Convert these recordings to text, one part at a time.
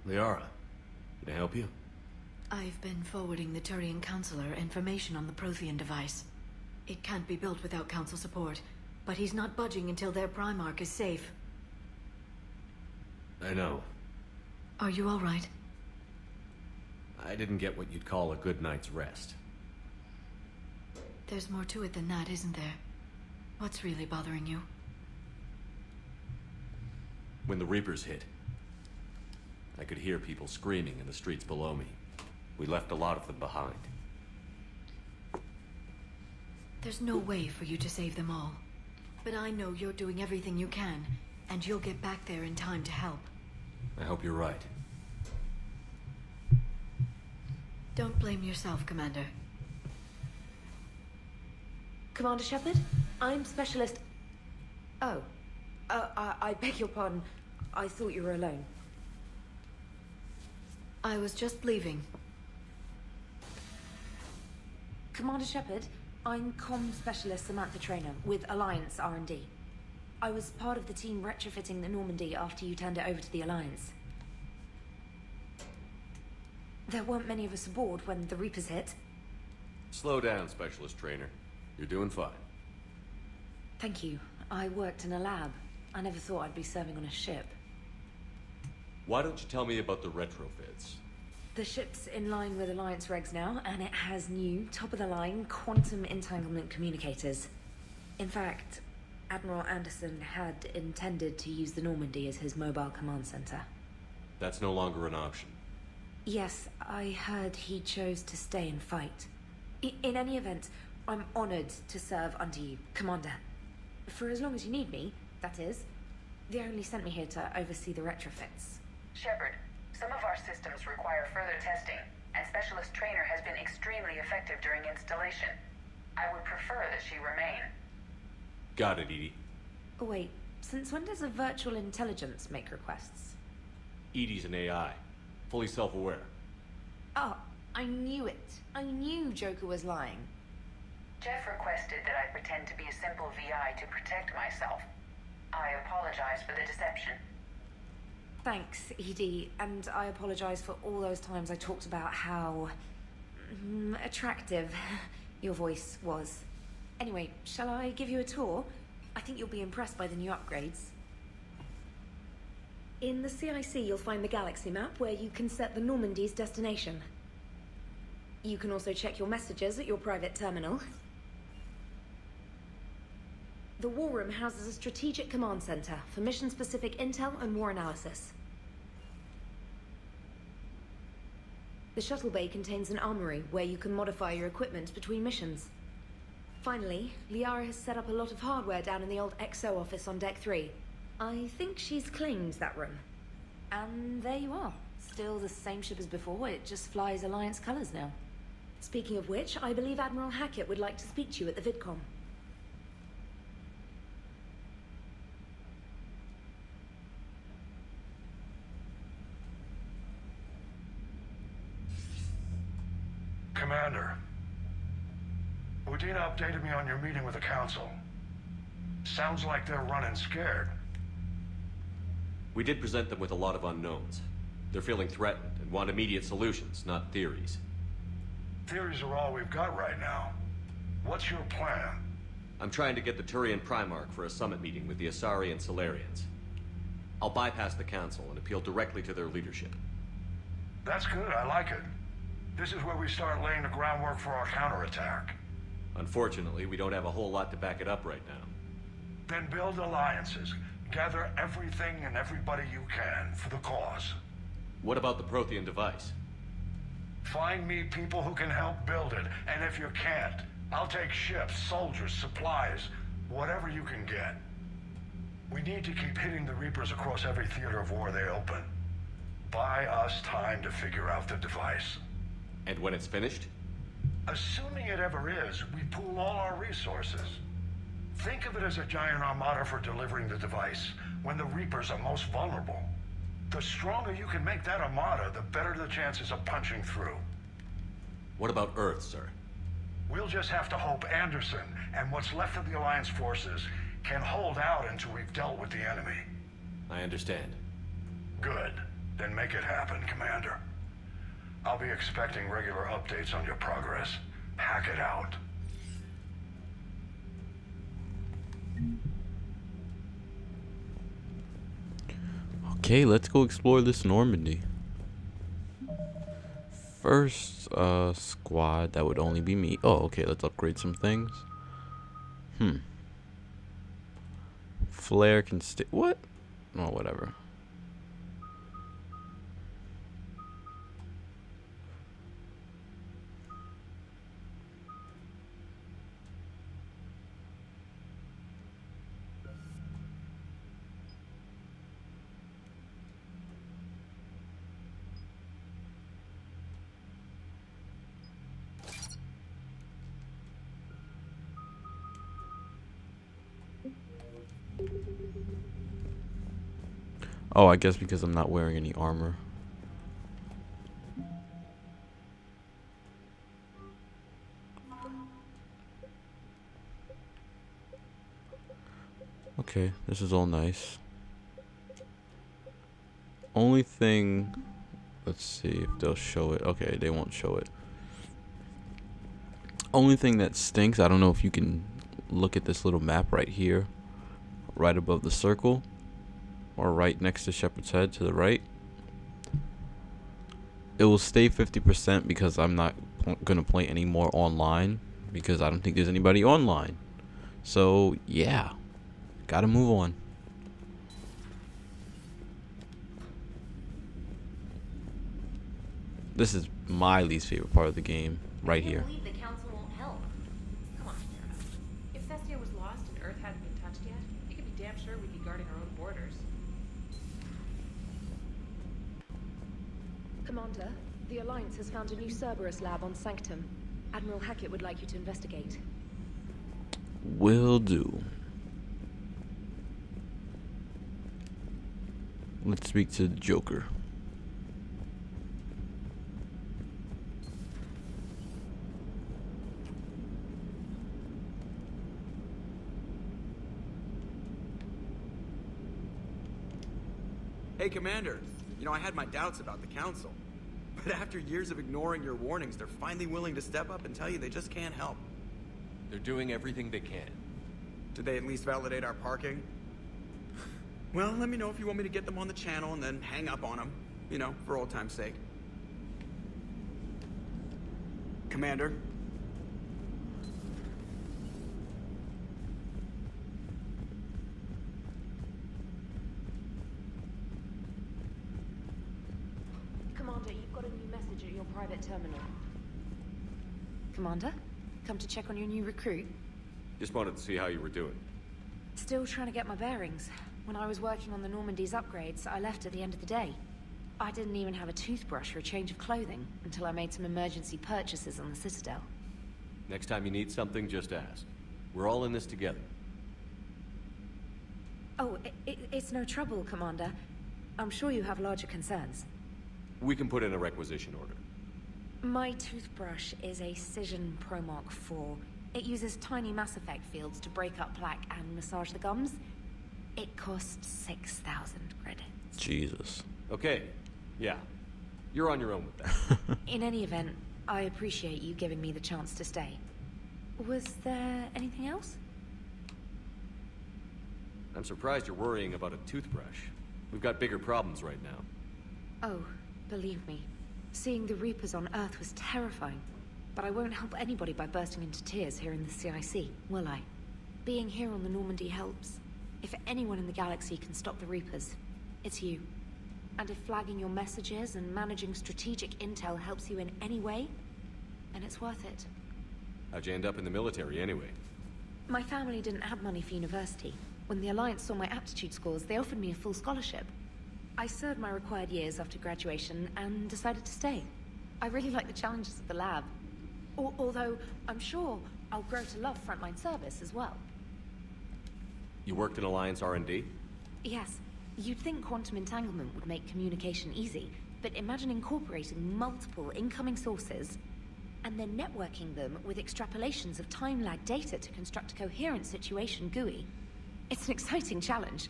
Liara, can I help you? I've been forwarding the Turian Counselor information on the Prothean device. It can't be built without Council support, but he's not budging until their Primarch is safe. I know. Are you all right? I didn't get what you'd call a good night's rest. There's more to it than that, isn't there? What's really bothering you? When the Reapers hit, I could hear people screaming in the streets below me. We left a lot of them behind. There's no way for you to save them all. But I know you're doing everything you can, and you'll get back there in time to help. I hope you're right. Don't blame yourself, Commander. Commander Shepard, I'm Specialist... Oh. I beg your pardon. I thought you were alone. I was just leaving. Commander Shepard, I'm Comm Specialist Samantha Traynor with Alliance R&D. I was part of the team retrofitting the Normandy after you turned it over to the Alliance. There weren't many of us aboard when the Reapers hit. Slow down, Specialist Trainer. You're doing fine. Thank you. I worked in a lab. I never thought I'd be serving on a ship. Why don't you tell me about the retrofits? The ship's in line with Alliance regs now, and it has new, top-of-the-line, quantum entanglement communicators. In fact, Admiral Anderson had intended to use the Normandy as his mobile command center. That's no longer an option. Yes, I heard he chose to stay and fight. In any event, I'm honored to serve under you, Commander. For as long as you need me, that is. They only sent me here to oversee the retrofits. Shepard, some of our systems require further testing, and Specialist Trainer has been extremely effective during installation. I would prefer that she remain. Got it, Edie. Oh, wait, since when does a virtual intelligence make requests? Edie's an AI. Fully self-aware. Oh, I knew it. I knew Joker was lying. Jeff requested that I pretend to be a simple VI to protect myself. I apologize for the deception. Thanks, Edie, and I apologize for all those times I talked about how... attractive your voice was. Anyway, shall I give you a tour? I think you'll be impressed by the new upgrades. In the CIC, you'll find the galaxy map where you can set the Normandy's destination. You can also check your messages at your private terminal. The War Room houses a strategic command center for mission-specific intel and war analysis. The shuttle bay contains an armory where you can modify your equipment between missions. Finally, Liara has set up a lot of hardware down in the old XO office on Deck 3. I think she's claimed that room. And there you are. Still the same ship as before, it just flies Alliance colors now. Speaking of which, I believe Admiral Hackett would like to speak to you at the VidCom. Commander. Udina updated me on your meeting with the Council. Sounds like they're running scared. We did present them with a lot of unknowns. They're feeling threatened and want immediate solutions, not theories. Theories are all we've got right now. What's your plan? I'm trying to get the Turian Primarch for a summit meeting with the Asari and Solarians. I'll bypass the Council and appeal directly to their leadership. That's good, I like it. This is where we start laying the groundwork for our counterattack. Unfortunately, we don't have a whole lot to back it up right now. Then build alliances. Gather everything and everybody you can for the cause. What about the Prothean device? Find me people who can help build it, and if you can't, I'll take ships, soldiers, supplies, whatever you can get. We need to keep hitting the Reapers across every theater of war they open. Buy us time to figure out the device. And when it's finished? Assuming it ever is, we pool all our resources. Think of it as a giant armada for delivering the device, when the Reapers are most vulnerable. The stronger you can make that armada, the better the chances of punching through. What about Earth, sir? We'll just have to hope Anderson and what's left of the Alliance forces can hold out until we've dealt with the enemy. I understand. Good. Then make it happen, Commander. I'll be expecting regular updates on your progress. Hack it out. Okay, let's go explore this Normandy. First squad, that would only be me. Oh, okay, let's upgrade some things. Flare can stay. What? Oh, whatever. Oh, I guess because I'm not wearing any armor. Okay, this is all nice. Only thing, let's see if they'll show it. Okay, they won't show it. Only thing that stinks, I don't know if you can look at this little map right here, right above the circle, or right next to Shepherd's Head to the right. It will stay 50% because I'm not gonna play any more online because I don't think there's anybody online. So yeah, gotta move on. This is my least favorite part of the game, right here. I can't believe the council won't help. Come on, Sarah. If Thestia was lost and Earth hadn't been touched yet, you could be damn sure we'd be guarding our own borders. Commander, the Alliance has found a new Cerberus lab on Sanctum. Admiral Hackett would like you to investigate. Will do. Let's speak to the Joker. Hey, Commander. You know, I had my doubts about the Council. But after years of ignoring your warnings, they're finally willing to step up and tell you they just can't help. They're doing everything they can. Did they at least validate our parking? Well, let me know if you want me to get them on the channel and then hang up on them. You know, for old time's sake. Commander? Commander, you've got a new message at your private terminal. Commander, come to check on your new recruit. Just wanted to see how you were doing. Still trying to get my bearings. When I was working on the Normandy's upgrades, I left at the end of the day. I didn't even have a toothbrush or a change of clothing until I made some emergency purchases on the Citadel. Next time you need something, just ask. We're all in this together. Oh, it's no trouble, Commander. I'm sure you have larger concerns. We can put in a requisition order. My toothbrush is a Cision Pro Mark IV. It uses tiny Mass Effect fields to break up plaque and massage the gums. It costs 6,000 credits. Jesus. Okay, yeah. You're on your own with that. In any event, I appreciate you giving me the chance to stay. Was there anything else? I'm surprised you're worrying about a toothbrush. We've got bigger problems right now. Oh, believe me. Seeing the Reapers on Earth was terrifying. But I won't help anybody by bursting into tears here in the CIC, will I? Being here on the Normandy helps. If anyone in the galaxy can stop the Reapers, it's you. And if flagging your messages and managing strategic intel helps you in any way, then it's worth it. How'd you end up in the military anyway? My family didn't have money for university. When the Alliance saw my aptitude scores, they offered me a full scholarship. I served my required years after graduation and decided to stay. I really like the challenges of the lab. Although, I'm sure I'll grow to love frontline service as well. You worked in Alliance R&D? Yes, you'd think quantum entanglement would make communication easy, but imagine incorporating multiple incoming sources and then networking them with extrapolations of time-lag data to construct a coherent situation GUI. It's an exciting challenge.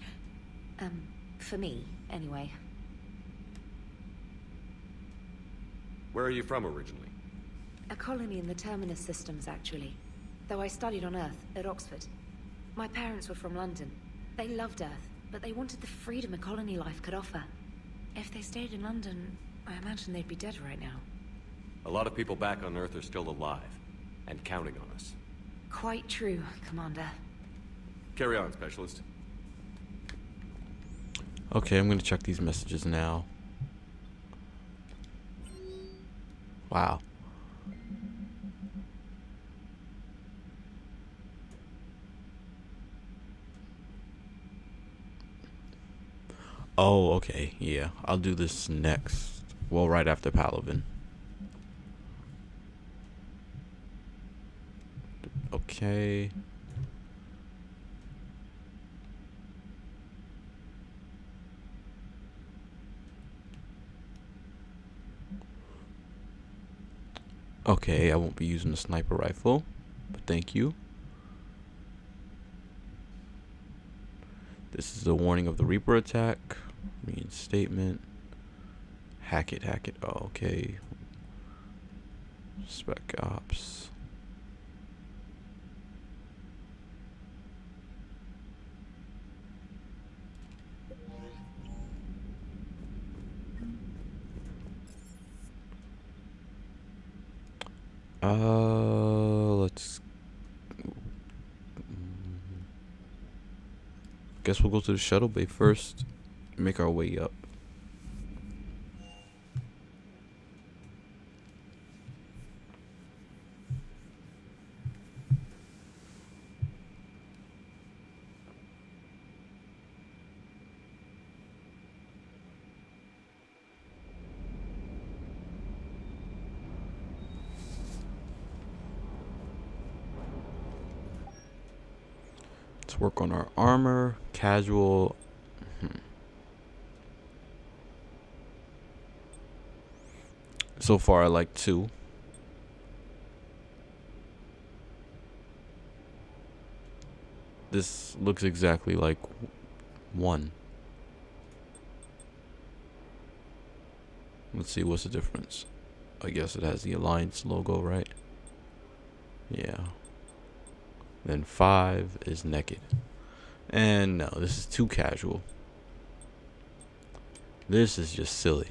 For me, anyway. Where are you from originally? A colony in the Terminus systems, actually. Though I studied on Earth, at Oxford. My parents were from London. They loved Earth, but they wanted the freedom a colony life could offer. If they stayed in London, I imagine they'd be dead right now. A lot of people back on Earth are still alive, and counting on us. Quite true, Commander. Carry on, Specialist. Okay, I'm gonna check these messages now. Wow. Oh, okay, yeah. I'll do this next. Well, right after Palaven. Okay. Okay, I won't be using the sniper rifle, but thank you. This is a warning of the Reaper attack. Reinstatement. Hack it, hack it. Oh, okay. Spec Ops. Let's. Guess we'll go to the shuttle bay first. Make our way up. Let's work on our armor. Casual. So far I like 2. This looks exactly like 1. Let's see, what's the difference? I guess it has the Alliance logo, right? Yeah. Then 5 is naked. And no, this is too casual. This is just silly.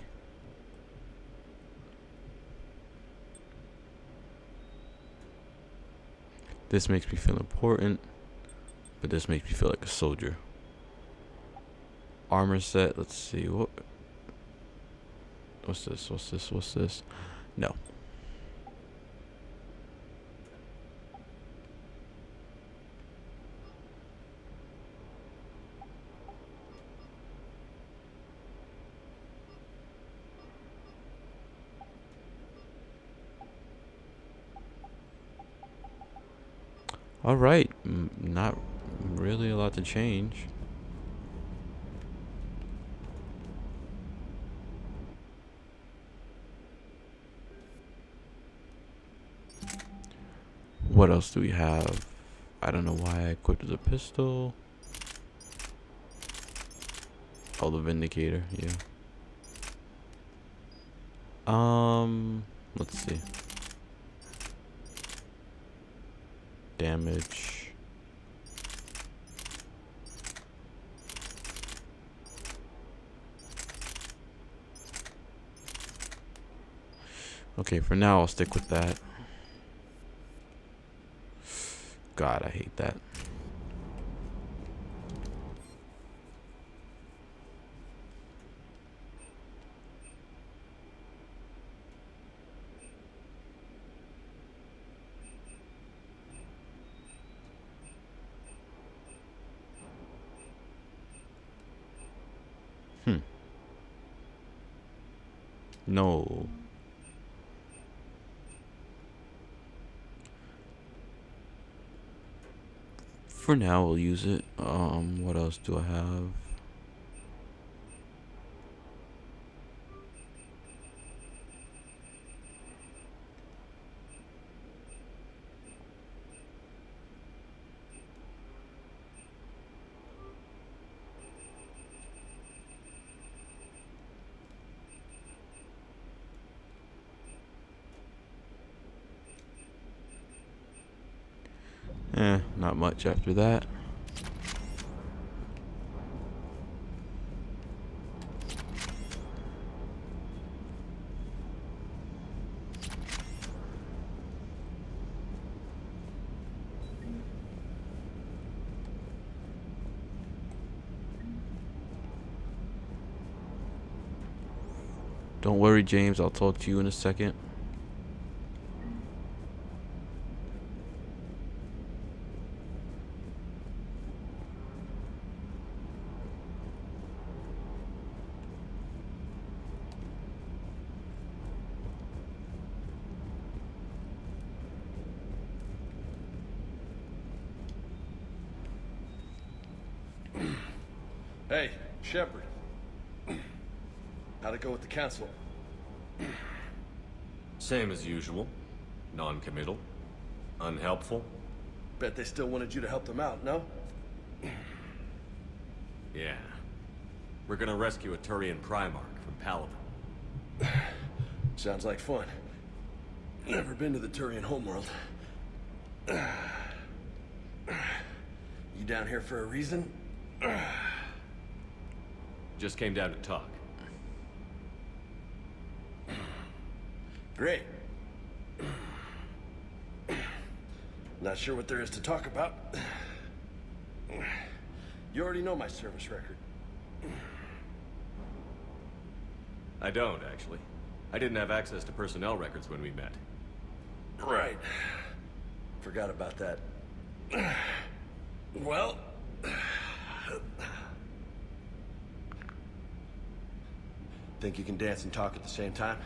This makes me feel important, but this makes me feel like a soldier. Armor set, let's see, what's this, what's this, what's this? No. All right, not really a lot to change. what else do we have? I don't know why I equipped the pistol. Oh, the Vindicator, yeah. Let's see. Damage. Okay, for now I'll stick with that. God, I hate that. No. For now, we'll use it. What else do I have? Not much after that. Don't worry, James. I'll talk to you in a second. Hey, Shepard. How'd it go with the council? Same as usual. Non-committal. Unhelpful. Bet they still wanted you to help them out, no? Yeah. We're gonna rescue a Turian Primarch from Paladin. Sounds like fun. Never been to the Turian homeworld. You down here for a reason? Just came down to talk. Great. Not sure what there is to talk about. You already know my service record. I don't, actually. I didn't have access to personnel records when we met. Right. Forgot about that. Well... Think you can dance and talk at the same time?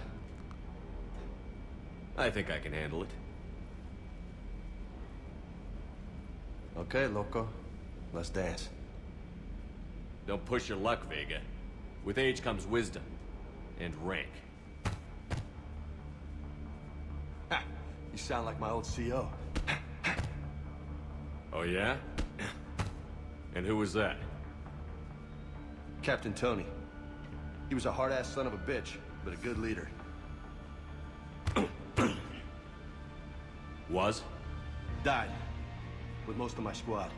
I think I can handle it. Okay, loco. Let's dance. Don't push your luck, Vega. With age comes wisdom. And rank. Ha! You sound like my old CO. Oh yeah? And who was that? Captain Tony. He was a hard-ass son of a bitch, but a good leader. Was? Died. With most of my squad.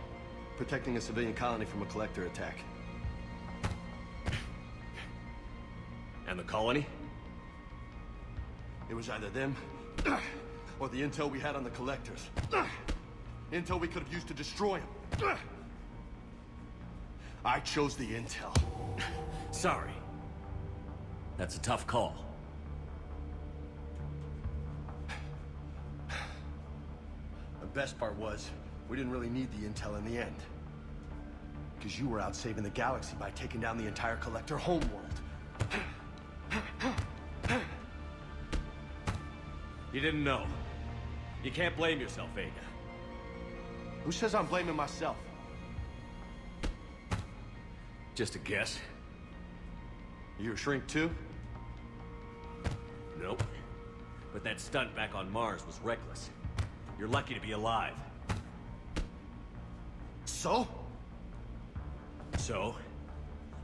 Protecting a civilian colony from a collector attack. And the colony? It was either them, or the intel we had on the collectors. Intel we could have used to destroy them. I chose the intel. Sorry. That's a tough call. The best part was, we didn't really need the intel in the end. Because you were out saving the galaxy by taking down the entire collector homeworld. You didn't know. You can't blame yourself, Vega. Who says I'm blaming myself? Just a guess. You a shrink too? Nope. But that stunt back on Mars was reckless. You're lucky to be alive. So? So,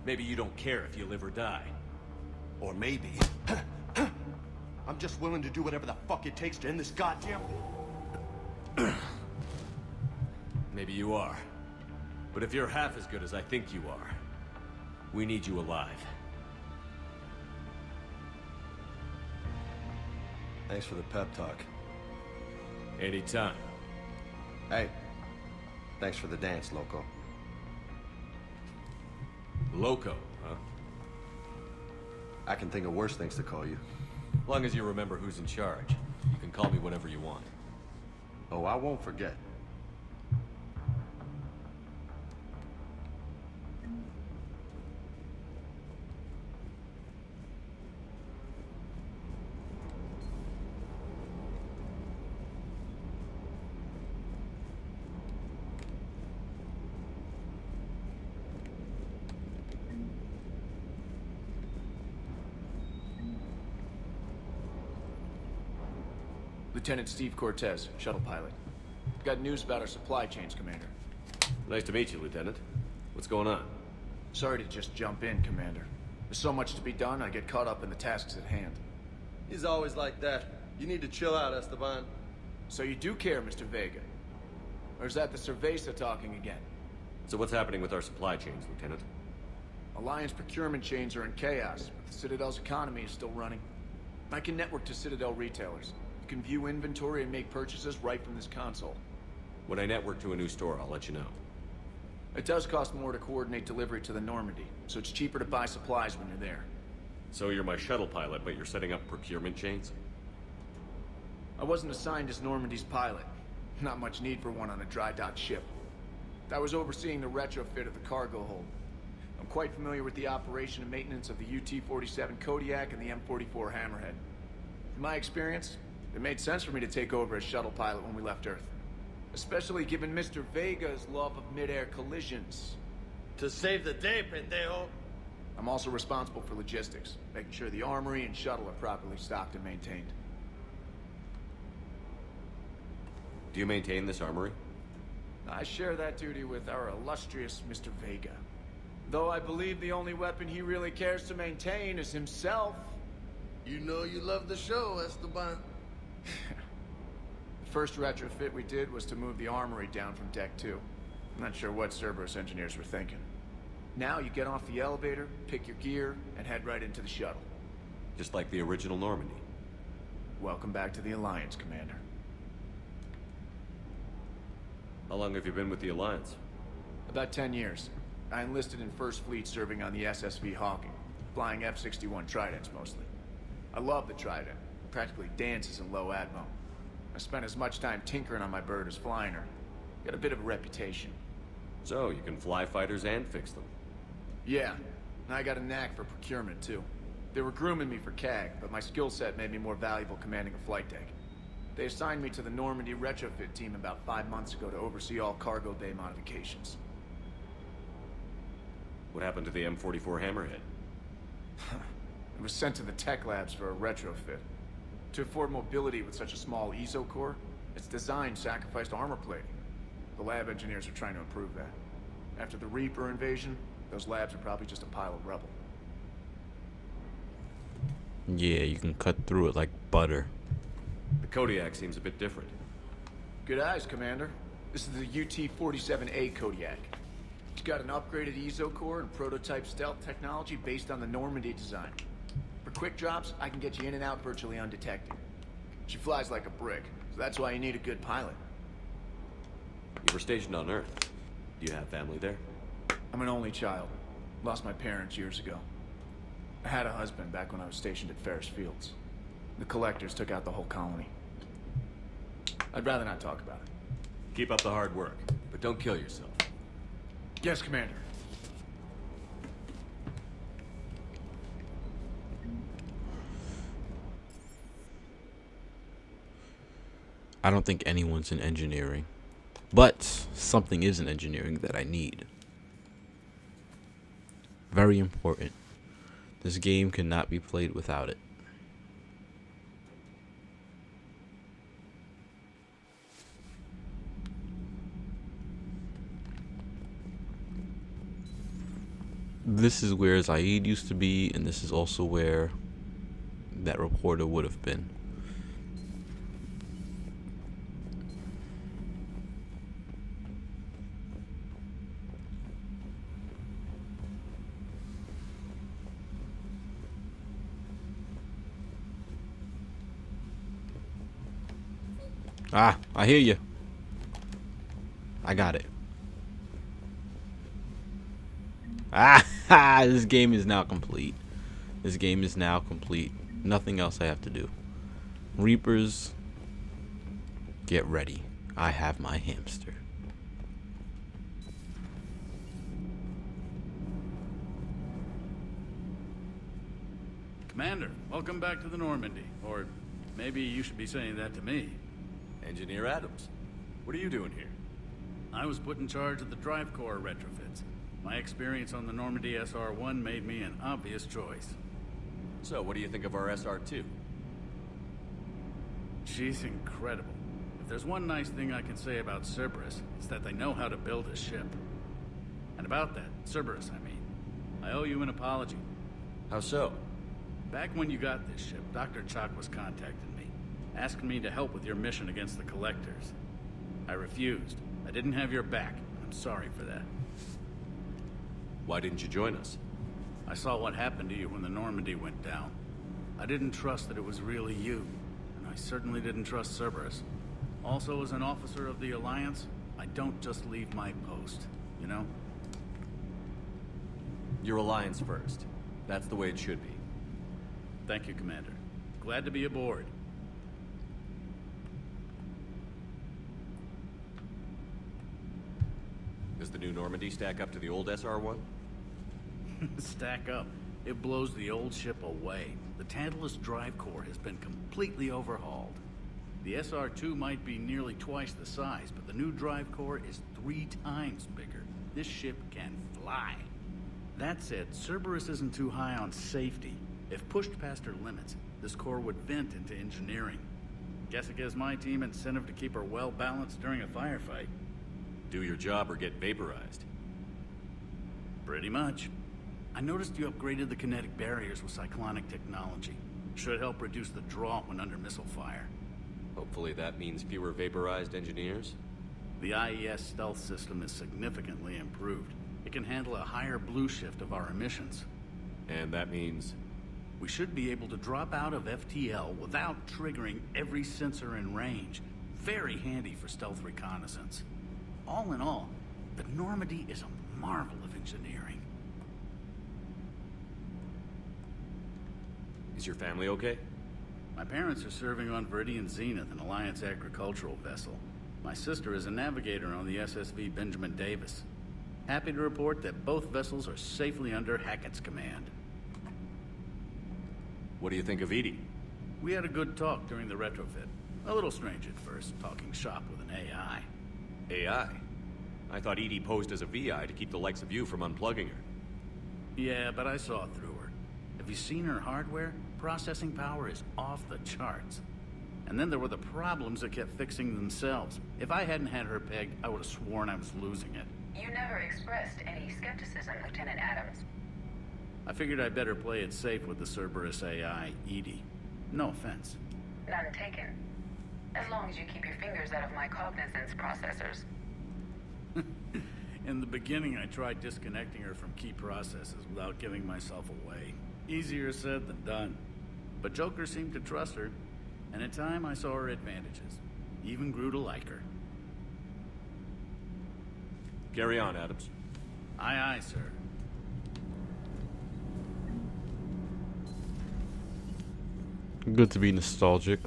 maybe you don't care if you live or die. Or maybe... I'm just willing to do whatever the fuck it takes to end this goddamn... Maybe you are. But if you're half as good as I think you are, we need you alive. Thanks for the pep talk. Anytime. Hey, thanks for the dance, Loco. Loco, huh? I can think of worse things to call you. As long as you remember who's in charge, you can call me whenever you want. Oh, I won't forget. Lieutenant Steve Cortez, shuttle pilot. Got news about our supply chains, Commander. Nice to meet you, Lieutenant. What's going on? Sorry to just jump in, Commander. There's so much to be done, I get caught up in the tasks at hand. He's always like that. You need to chill out, Esteban. So you do care, Mr. Vega? Or is that the Cerveza talking again? So what's happening with our supply chains, Lieutenant? Alliance procurement chains are in chaos, but the Citadel's economy is still running. I can network to Citadel retailers. You can view inventory and make purchases right from this console. When I network to a new store, I'll let you know. It does cost more to coordinate delivery to the Normandy, so it's cheaper to buy supplies when you're there. So you're my shuttle pilot, but you're setting up procurement chains? I wasn't assigned as Normandy's pilot. Not much need for one on a dry dock ship. I was overseeing the retrofit of the cargo hold. I'm quite familiar with the operation and maintenance of the UT-47 Kodiak and the M44 Hammerhead. In my experience, it made sense for me to take over as shuttle pilot when we left Earth. Especially given Mr. Vega's love of mid-air collisions. To save the day, pendejo. I'm also responsible for logistics, making sure the armory and shuttle are properly stocked and maintained. Do you maintain this armory? I share that duty with our illustrious Mr. Vega. Though I believe the only weapon he really cares to maintain is himself. You know you love the show, Esteban. The first retrofit we did was to move the armory down from Deck 2. I'm not sure what Cerberus engineers were thinking. Now you get off the elevator, pick your gear, and head right into the shuttle. Just like the original Normandy. Welcome back to the Alliance, Commander. How long have you been with the Alliance? About 10 years. I enlisted in First Fleet serving on the SSV Hawking, flying F-61 Tridents mostly. I love the Trident. It practically dances in low atmo. I spent as much time tinkering on my bird as flying her. Got a bit of a reputation. So, you can fly fighters and fix them. Yeah, and I got a knack for procurement too. They were grooming me for CAG, but my skill set made me more valuable commanding a flight deck. They assigned me to the Normandy retrofit team about 5 months ago to oversee all cargo bay modifications. What happened to the M44 Hammerhead? It was sent to the tech labs for a retrofit. To afford mobility with such a small ESO core, its design sacrificed armor plating. The lab engineers are trying to improve that. After the Reaper invasion, those labs are probably just a pile of rubble. Yeah, you can cut through it like butter. The Kodiak seems a bit different. Good eyes, Commander. This is the UT-47A Kodiak. It's got an upgraded ESO core and prototype stealth technology based on the Normandy design. For quick drops, I can get you in and out virtually undetected. She flies like a brick, so that's why you need a good pilot. You were stationed on Earth. Do you have family there? I'm an only child. Lost my parents years ago. I had a husband back when I was stationed at Ferris Fields. The collectors took out the whole colony. I'd rather not talk about it. Keep up the hard work, but don't kill yourself. Yes, Commander. I don't think anyone's in engineering, but something is in engineering that I need. Very important. This game cannot be played without it. This is where Zaid used to be, and this is also where that reporter would have been. Ah, I hear you. I got it. Ah, this game is now complete. This game is now complete. Nothing else I have to do. Reapers, get ready. I have my hamster. Commander, welcome back to the Normandy. Or maybe you should be saying that to me. Engineer Adams, what are you doing here? I was put in charge of the drive core retrofits. My experience on the Normandy SR-1 made me an obvious choice. So, what do you think of our SR-2? She's incredible. If there's one nice thing I can say about Cerberus, it's that they know how to build a ship. And about that, Cerberus, I mean, I owe you an apology. How so? Back when you got this ship, Dr. Chalk was contacting me, asking me to help with your mission against the Collectors. I refused. I didn't have your back. I'm sorry for that. Why didn't you join us? I saw what happened to you when the Normandy went down. I didn't trust that it was really you, and I certainly didn't trust Cerberus. Also, as an officer of the Alliance, I don't just leave my post, you know? Your Alliance first. That's the way it should be. Thank you, Commander. Glad to be aboard. Does the new Normandy stack up to the old SR-1? Stack up. It blows the old ship away. The Tantalus drive core has been completely overhauled. The SR-2 might be nearly twice the size, but the new drive core is 3 times bigger. This ship can fly. That said, Cerberus isn't too high on safety. If pushed past her limits, this core would vent into engineering. Guess it gives my team incentive to keep her well balanced during a firefight. Do your job or get vaporized. Pretty much. I noticed you upgraded the kinetic barriers with cyclonic technology. Should help reduce the draw when under missile fire. Hopefully that means fewer vaporized engineers. The IES stealth system is significantly improved. It can handle a higher blue shift of our emissions. And that means? We should be able to drop out of FTL without triggering every sensor in range. Very handy for stealth reconnaissance. All in all, the Normandy is a marvel of engineering. Is your family okay? My parents are serving on Viridian Zenith, an Alliance agricultural vessel. My sister is a navigator on the SSV Benjamin Davis. Happy to report that both vessels are safely under Hackett's command. What do you think of Edie? We had a good talk during the retrofit. A little strange at first, talking shop with an AI. AI? I thought Edie posed as a VI to keep the likes of you from unplugging her. Yeah, but I saw through her. Have you seen her hardware? Processing power is off the charts. And then there were the problems that kept fixing themselves. If I hadn't had her pegged, I would have sworn I was losing it. You never expressed any skepticism, Lieutenant Adams. I figured I'd better play it safe with the Cerberus AI, Edie. No offense. None taken. As long as you keep your fingers out of my cognizance processors. In the beginning, I tried disconnecting her from key processes without giving myself away. Easier said than done. But Joker seemed to trust her, and in time I saw her advantages. Even grew to like her. Carry on, Adams. Aye, aye, sir. Good to be nostalgic.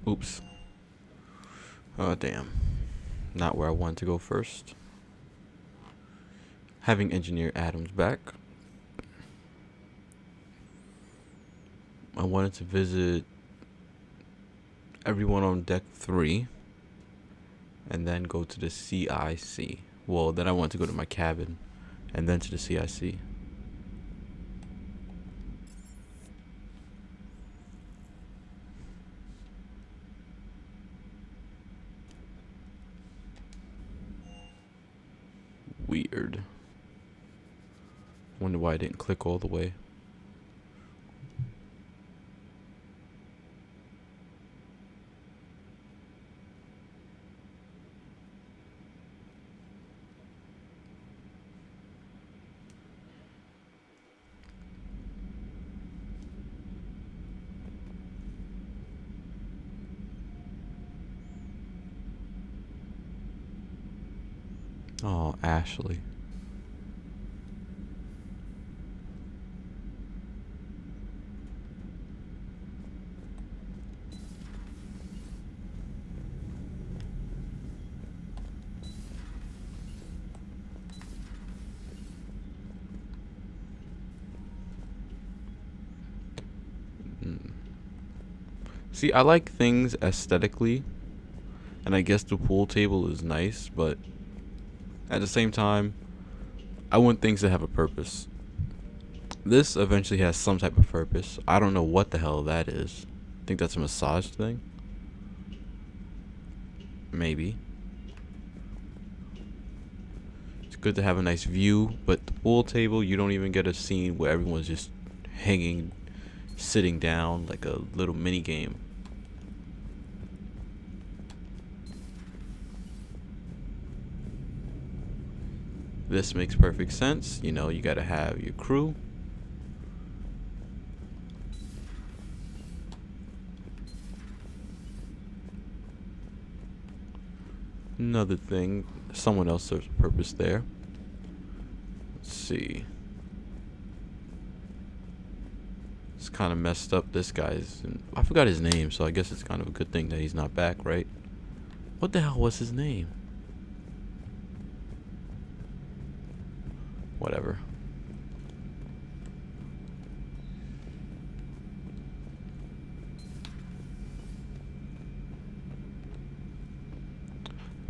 Oops. Oh, damn. Not where I wanted to go first. Having Engineer Adams back, I wanted to visit everyone on Deck 3 and then go to the CIC. Well, then I want to go to my cabin and then to the CIC. Wonder why I didn't click all the way. Oh, Ashley. See, I like things aesthetically, and I guess the pool table is nice, but at the same time, I want things to have a purpose. This eventually has some type of purpose. I don't know what the hell that is. I think that's a massage thing. Maybe. It's good to have a nice view, but the pool table, you don't even get a scene where everyone's just hanging, sitting down like a little mini game. This makes perfect sense. You know, you gotta have your crew. Another thing, someone else serves a purpose there. Let's see. It's kind of messed up. This guy's, I forgot his name, so I guess it's kind of a good thing that he's not back, right? What the hell was his name? Whatever.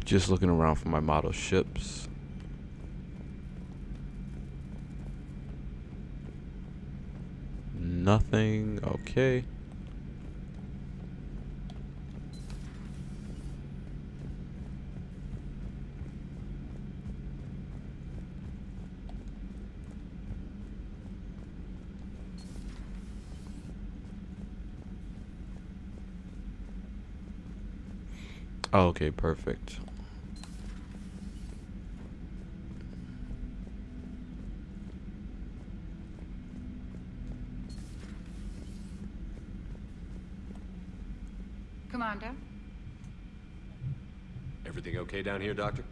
Just looking around for my model ships. Nothing. Okay. Okay, perfect. Commander? Everything okay down here, Doctor?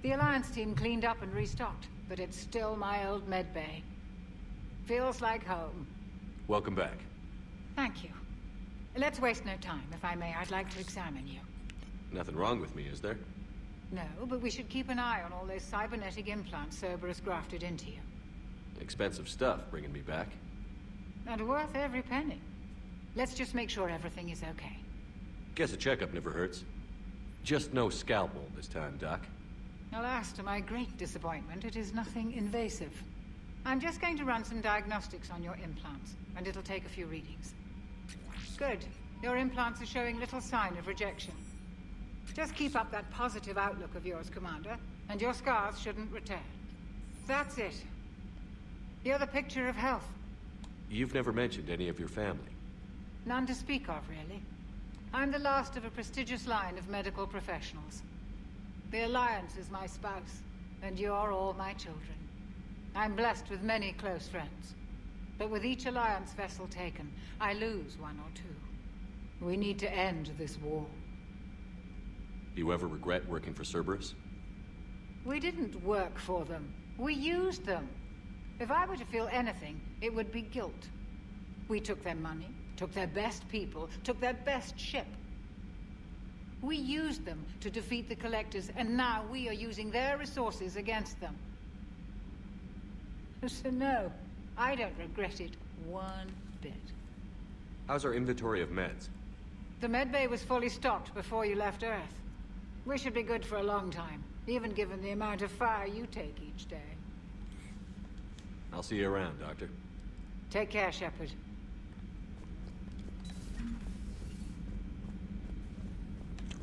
The Alliance team cleaned up and restocked, but it's still my old med bay. Feels like home. Welcome back. Thank you. Let's waste no time. If I may, I'd like to examine you. Nothing wrong with me, is there? No, but we should keep an eye on all those cybernetic implants Cerberus grafted into you. Expensive stuff bringing me back. And worth every penny. Let's just make sure everything is okay. Guess a checkup never hurts. Just no scalpel this time, Doc. Alas, to my great disappointment, it is nothing invasive. I'm just going to run some diagnostics on your implants, and it'll take a few readings. Good. Your implants are showing little sign of rejection. Just keep up that positive outlook of yours, Commander, and your scars shouldn't return. That's it. You're the picture of health. You've never mentioned any of your family. None to speak of, really. I'm the last of a prestigious line of medical professionals. The Alliance is my spouse, and you're all my children. I'm blessed with many close friends. But with each Alliance vessel taken, I lose one or two. We need to end this war. Do you ever regret working for Cerberus? We didn't work for them. We used them. If I were to feel anything, it would be guilt. We took their money, took their best people, took their best ship. We used them to defeat the Collectors, and now we are using their resources against them. So no, I don't regret it one bit. How's our inventory of meds? The medbay was fully stocked before you left Earth. We should be good for a long time, even given the amount of fire you take each day. I'll see you around, Doctor. Take care, Shepard.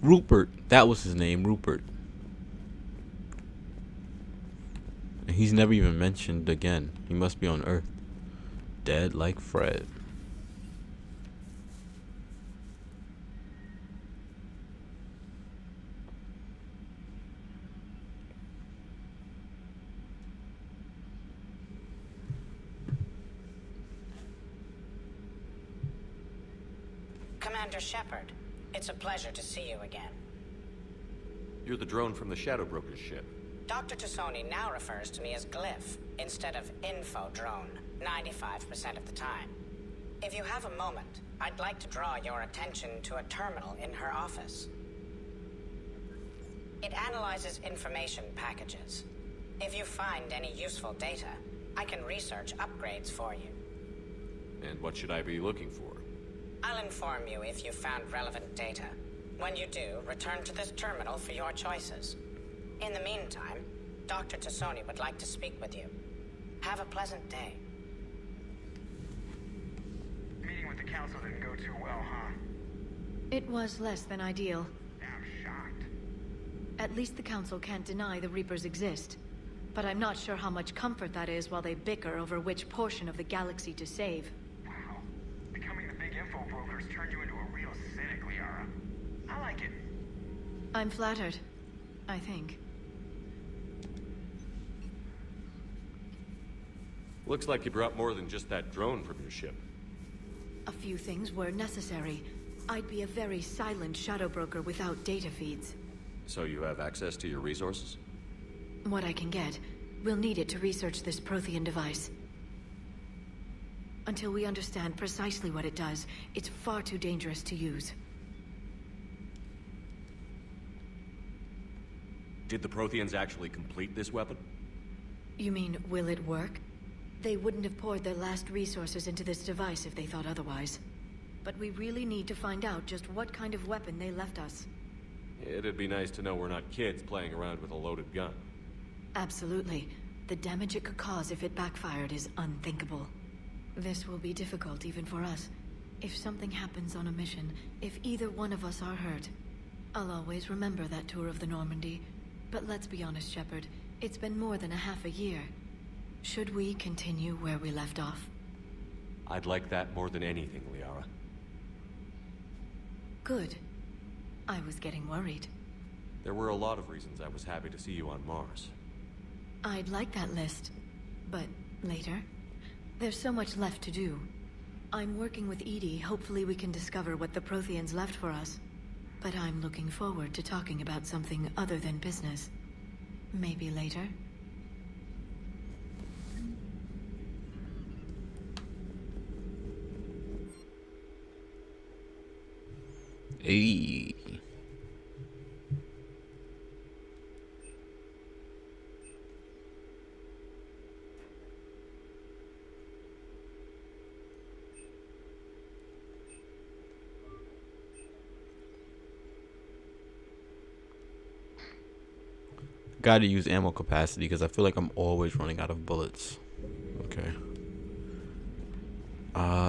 Rupert. That was his name, Rupert. And He's never even mentioned again. He must be on Earth. Dead like Fred. Commander Shepard, it's a pleasure to see you again. You're the drone from the Shadow Broker's ship. Dr. Tassoni now refers to me as Glyph instead of Info Drone 95% of the time. If you have a moment, I'd like to draw your attention to a terminal in her office. It analyzes information packages. If you find any useful data, I can research upgrades for you. And what should I be looking for? I'll inform you if you found relevant data. When you do, return to this terminal for your choices. In the meantime, Dr. Tassoni would like to speak with you. Have a pleasant day. Meeting with the council didn't go too well, huh? It was less than ideal. I'm shocked. At least the council can't deny the Reapers exist. But I'm not sure how much comfort that is while they bicker over which portion of the galaxy to save. Wow. Becoming the big info brokers turned you into a real cynic, Liara. I like it. I'm flattered, I think. Looks like you brought more than just that drone from your ship. A few things were necessary. I'd be a very silent shadow broker without data feeds. So you have access to your resources? What I can get. We'll need it to research this Prothean device. Until we understand precisely what it does, it's far too dangerous to use. Did the Protheans actually complete this weapon? You mean, will it work? They wouldn't have poured their last resources into this device if they thought otherwise. But we really need to find out just what kind of weapon they left us. It'd be nice to know we're not kids playing around with a loaded gun. Absolutely. The damage it could cause if it backfired is unthinkable. This will be difficult even for us. If something happens on a mission, if either one of us are hurt, I'll always remember that tour of the Normandy. But let's be honest, Shepard. It's been more than a half a year. Should we continue where we left off? I'd like that more than anything, Liara. Good. I was getting worried. There were a lot of reasons I was happy to see you on Mars. I'd like that list. But later? There's so much left to do. I'm working with Edie. Hopefully we can discover what the Protheans left for us. But I'm looking forward to talking about something other than business. Maybe later? Hey. Gotta use ammo capacity because I feel like I'm always running out of bullets. Okay.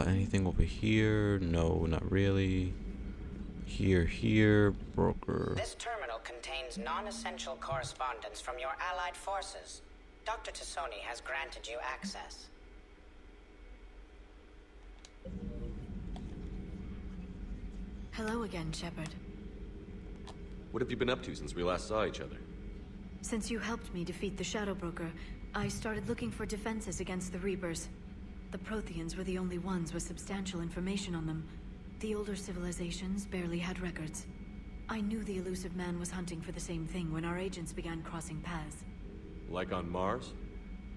Anything over here? No, not really. Here, broker. This terminal contains non-essential correspondence from your allied forces. Dr. Tassoni has granted you access. Hello again, Shepard. What have you been up to since we last saw each other? Since you helped me defeat the Shadow Broker, I started looking for defenses against the Reapers. The Protheans were the only ones with substantial information on them. The older civilizations barely had records. I knew the elusive man was hunting for the same thing when our agents began crossing paths. Like on Mars?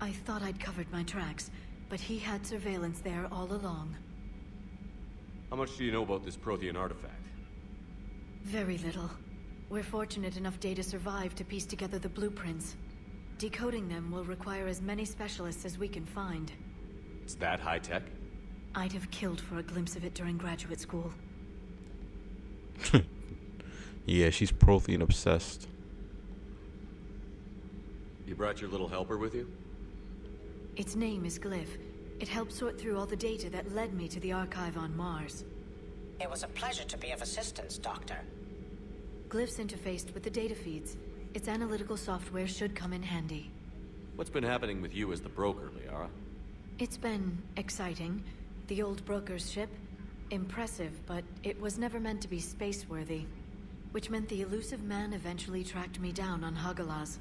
I thought I'd covered my tracks, but he had surveillance there all along. How much do you know about this Prothean artifact? Very little. We're fortunate enough Data survived to piece together the blueprints. Decoding them will require as many specialists as we can find. It's that high-tech? I'd have killed for a glimpse of it during graduate school. Yeah, she's Prothean obsessed. You brought your little helper with you? Its name is Glyph. It helped sort through all the data that led me to the archive on Mars. It was a pleasure to be of assistance, Doctor. Glyph's interfaced with the data feeds. Its analytical software should come in handy. What's been happening with you as the broker, Liara? It's been exciting. The old broker's ship, impressive, but it was never meant to be space-worthy. Which meant the elusive man eventually tracked me down on Hagalaz.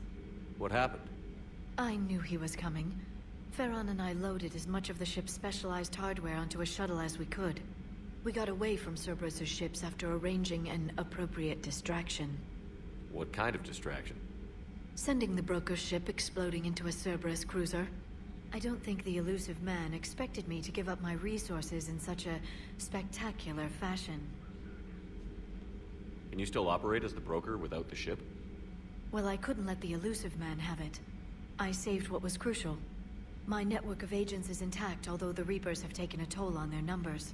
What happened? I knew he was coming. Farron and I loaded as much of the ship's specialized hardware onto a shuttle as we could. We got away from Cerberus's ships after arranging an appropriate distraction. What kind of distraction? Sending the broker's ship exploding into a Cerberus cruiser. I don't think the elusive man expected me to give up my resources in such a spectacular fashion. Can you still operate as the broker without the ship? Well, I couldn't let the elusive man have it. I saved what was crucial. My network of agents is intact, although the Reapers have taken a toll on their numbers.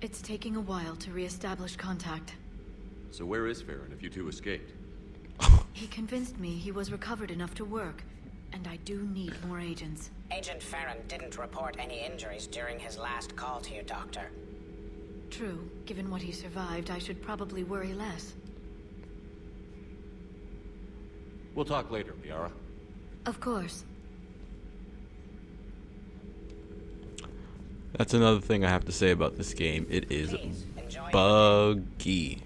It's taking a while to re-establish contact. So where is Farron if you two escaped? He convinced me he was recovered enough to work, and I do need more agents. Agent Farron didn't report any injuries during his last call to you, Doctor. True. Given what he survived, I should probably worry less. We'll talk later, Liara. Of course. That's another thing I have to say about this game. It is buggy.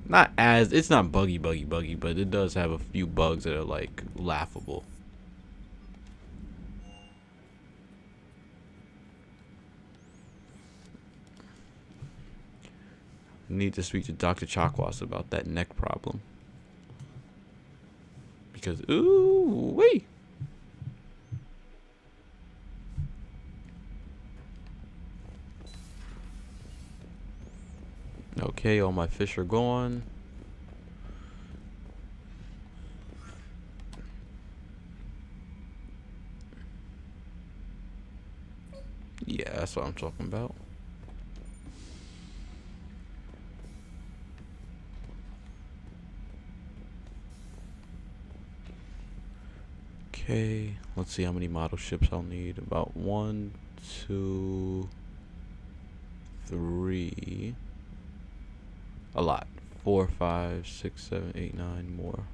It's not buggy, but it does have a few bugs that are like laughable. Need to speak to Dr. Chakwas about that neck problem. Because, ooh, wait. Okay, all my fish are gone. Yeah, that's what I'm talking about. Okay, let's see how many model ships I'll need. About 1, 2, 3. A lot. 4, 5, 6, 7, 8, 9 more.